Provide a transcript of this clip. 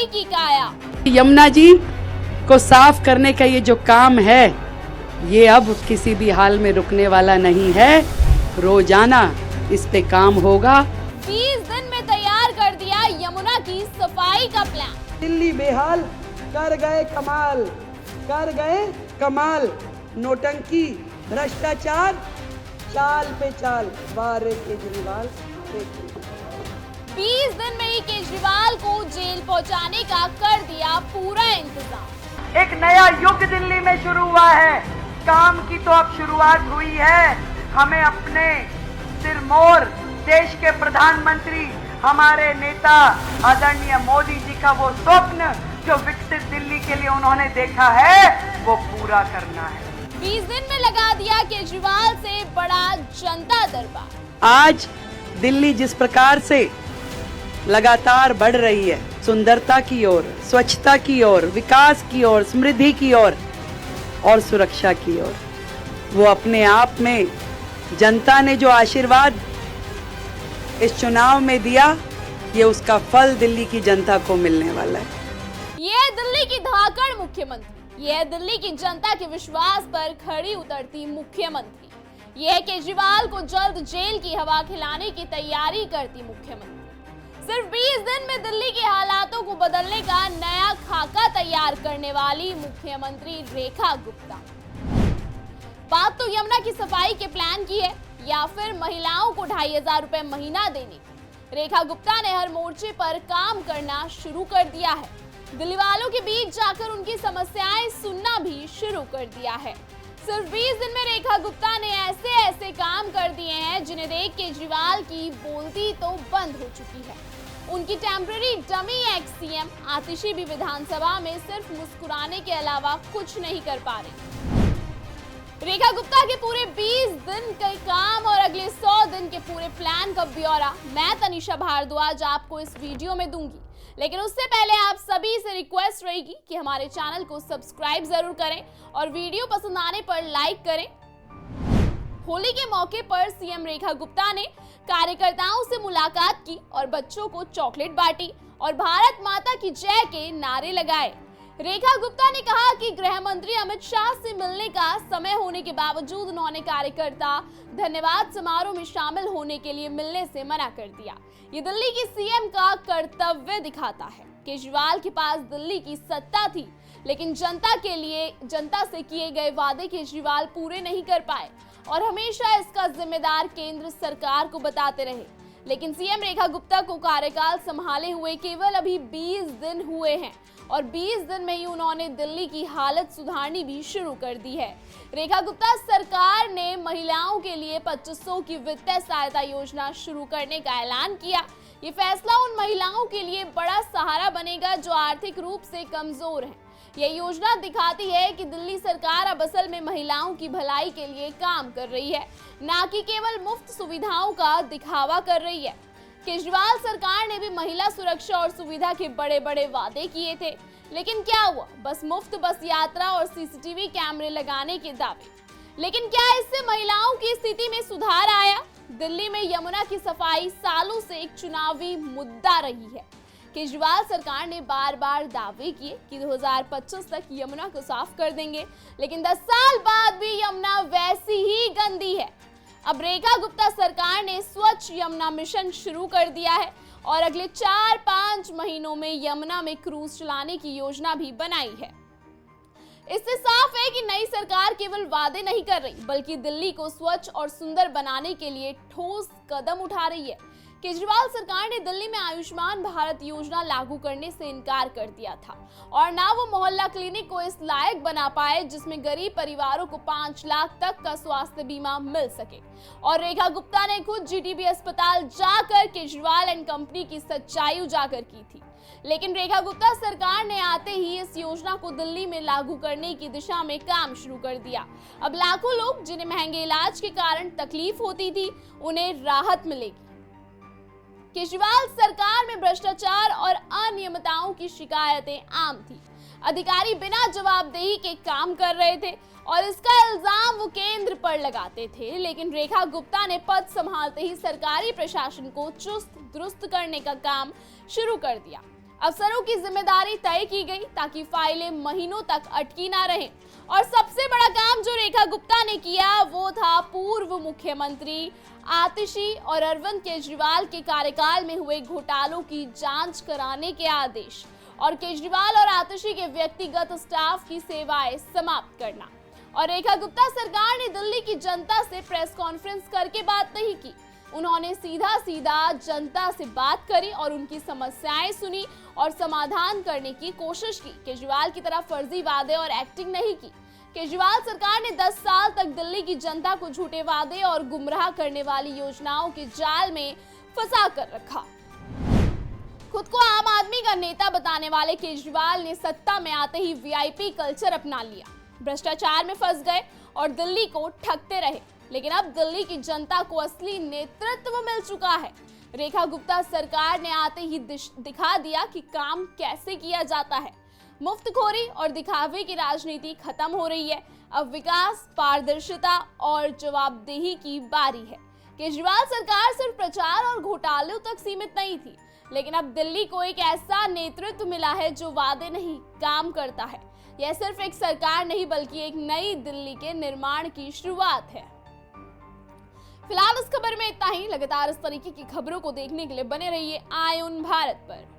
दिल्ली की काया। यमुना जी को साफ करने का ये जो काम है, ये अब किसी भी हाल में रुकने वाला नहीं है। रोजाना इस पे काम होगा। 20 दिन में तैयार कर दिया यमुना की सफाई का प्लान। दिल्ली बेहाल कर गए कमाल, कर गए कमाल। नोटंकी, भ्रष्टाचार, चाल पे चाल। वाह रे केजरीवाल। 20 दिन में ही केजरीवाल को जेल पहुंचाने का कर दिया पूरा इंतजाम। एक नया युग दिल्ली में शुरू हुआ है। काम की तो अब शुरुआत हुई है। हमें अपने सिरमौर देश के प्रधानमंत्री, हमारे नेता आदरणीय मोदी जी का वो स्वप्न जो विकसित दिल्ली के लिए उन्होंने देखा है, वो पूरा करना है। 20 दिन में लगा दिया केजरीवाल से बड़ा जनता दरबार। आज दिल्ली जिस प्रकार से लगातार बढ़ रही है, सुंदरता की ओर, स्वच्छता की ओर, विकास की ओर, समृद्धि की ओर और सुरक्षा की ओर, वो अपने आप में जनता ने जो आशीर्वाद इस चुनाव में दिया, ये उसका फल दिल्ली की जनता को मिलने वाला है। ये है दिल्ली की धाकड़ मुख्यमंत्री, ये है दिल्ली की जनता के विश्वास पर खड़ी उतरती मुख्यमंत्री, ये है केजरीवाल को जल्द जेल की हवा खिलाने की तैयारी करती मुख्यमंत्री। सिर्फ 20 दिन में दिल्ली के हालातों को बदलने का नया खाका तैयार करने वाली मुख्यमंत्री रेखा गुप्ता। बात तो यमुना की सफाई के प्लान की है या फिर महिलाओं को 2500 रुपए महीना देने की। रेखा गुप्ता ने हर मोर्चे पर काम करना शुरू कर दिया है। दिल्ली वालों के बीच जाकर उनकी समस्याएं सुनना भी शुरू कर दिया है। सिर्फ 20 दिन में रेखा गुप्ता ने ऐसे काम कर दिए हैं जिन्हें देख केजरीवाल की बोलती तो बंद हो चुकी है। उनकी टेम्पररी डमी एक्स सीएम आतिशी भी विधानसभा में सिर्फ मुस्कुराने के अलावा कुछ नहीं कर पा रही। रेखा गुप्ता के पूरे 20 दिन के काम और अगले 100 दिन के पूरे प्लान का ब्यौरा मैं तनिषा भारद्वाज आपको इस वीडियो में दूंगी, लेकिन उससे पहले आप सभी से रिक्वेस्ट रहेगी कि हमारे चैनल को सब्सक्राइब जरूर करें और वीडियो पसंद आने पर लाइक करें। होली के मौके पर सीएम रेखा गुप्ता ने कार्यकर्ताओं से मुलाकात की और बच्चों को चॉकलेट बांटी और भारत माता की जय के नारे लगाए। रेखा गुप्ता ने कहा कि गृह मंत्री अमित शाह से मिलने का समय होने के बावजूद उन्होंने कार्यकर्ता धन्यवाद समारोह में शामिल होने के लिए मिलने से मना कर दिया। ये दिल्ली की सीएम का कर्तव्य दिखाता है। केजरीवाल के पास दिल्ली की सत्ता थी, लेकिन जनता से किए गए वादे केजरीवाल पूरे नहीं कर पाए और हमेशा इसका जिम्मेदार केंद्र सरकार को बताते रहे। लेकिन सीएम रेखा गुप्ता को कार्यकाल संभाले हुए केवल अभी 20 दिन हुए हैं और 20 दिन में ही उन्होंने दिल्ली की हालत सुधारनी भी शुरू कर दी है। रेखा गुप्ता सरकार ने महिलाओं के लिए 2500 की वित्तीय सहायता योजना शुरू करने का ऐलान किया। ये फैसला उन महिलाओं के लिए बड़ा सहारा बनेगा जो आर्थिक रूप से कमजोर हैं। यह योजना दिखाती है कि दिल्ली सरकार अब असल में महिलाओं की भलाई के लिए काम कर रही है, ना कि केवल मुफ्त सुविधाओं का दिखावा कर रही है। केजरीवाल सरकार ने भी महिला सुरक्षा और सुविधा के बड़े बड़े वादे किए थे, लेकिन क्या हुआ? बस मुफ्त बस यात्रा और सीसीटीवी कैमरे लगाने के दावे। लेकिन क्या इससे महिलाओं की स्थिति में सुधार आया? दिल्ली में यमुना की सफाई सालों से एक चुनावी मुद्दा रही है। केजरीवाल सरकार ने बार बार दावे किए कि 2025 तक यमुना को साफ कर देंगे, लेकिन 10 साल बाद भी यमुना वैसी ही गंदी है। अब रेखा गुप्ता सरकार ने स्वच्छ यमुना मिशन शुरू कर दिया है और अगले 4-5 महीनों में यमुना में क्रूज चलाने की योजना भी बनाई है। इससे साफ है कि नई सरकार केवल वादे नहीं कर रही, बल्कि दिल्ली को स्वच्छ और सुंदर बनाने के लिए ठोस कदम उठा रही है। केजरीवाल सरकार ने दिल्ली में आयुष्मान भारत योजना लागू करने से इनकार कर दिया था और ना वो मोहल्ला क्लिनिक को इस लायक बना पाए जिसमें गरीब परिवारों को 5 लाख तक का स्वास्थ्य बीमा मिल सके। और रेखा गुप्ता ने खुद जीटीबी अस्पताल जाकर केजरीवाल एंड कंपनी की सच्चाई उजागर की थी। लेकिन रेखा गुप्ता सरकार ने आते ही इस योजना को दिल्ली में लागू करने की दिशा में काम शुरू कर दिया। अब लाखों लोग जिन्हें महंगे इलाज के कारण तकलीफ होती थी, उन्हें राहत मिलेगी। केजरीवाल सरकार में भ्रष्टाचार और अनियमितताओं की शिकायतें आम थी। अधिकारी बिना जवाबदेही के काम कर रहे थे और इसका इल्जाम वो केंद्र पर लगाते थे। लेकिन रेखा गुप्ता ने पद संभालते ही सरकारी प्रशासन को चुस्त दुरुस्त करने का काम शुरू कर दिया। अफसरों की जिम्मेदारी तय की गई ताकि फाइलें महीनों तक अटकी ना रहें। और सबसे बड़ा काम जो रेखा गुप्ता ने किया वो था पूर्व मुख्यमंत्री आतिशी और अरविंद केजरीवाल के कार्यकाल में हुए घोटालों की जांच कराने के आदेश और केजरीवाल और आतिशी के व्यक्तिगत स्टाफ की सेवाएं समाप्त करना। और रेखा गुप्ता सरकार ने दिल्ली की जनता से प्रेस कॉन्फ्रेंस करके बात नहीं की। उन्होंने सीधा सीधा जनता से बात करी और उनकी समस्याएं सुनी और समाधान करने की कोशिश की। केजरीवाल की तरह फर्जी वादे और एक्टिंग नहीं की। केजरीवाल सरकार ने 10 साल तक दिल्ली की जनता को झूठे वादे और गुमराह करने वाली योजनाओं के जाल में फंसा कर रखा। खुद को आम आदमी का नेता बताने वाले केजरीवाल ने सत्ता में आते ही वीआईपी कल्चर अपना लिया, भ्रष्टाचार में फंस गए और दिल्ली को ठगते रहे। लेकिन अब दिल्ली की जनता को असली नेतृत्व मिल चुका है। रेखा गुप्ता सरकार ने आते ही दिखा दिया कि काम कैसे किया जाता है। मुफ्तखोरी और दिखावे की राजनीति खत्म हो रही है। अब विकास, पारदर्शिता और जवाबदेही की बारी है। केजरीवाल सरकार सिर्फ प्रचार और घोटालों तक सीमित नहीं थी, लेकिन अब दिल्ली को एक ऐसा नेतृत्व मिला है जो वादे नहीं, काम करता है। यह सिर्फ एक सरकार नहीं बल्कि एक नई दिल्ली के निर्माण की शुरुआत है। फिलहाल इस खबर में इतना ही। लगातार इस तरीके की खबरों को देखने के लिए बने रहिए आय उन भारत पर।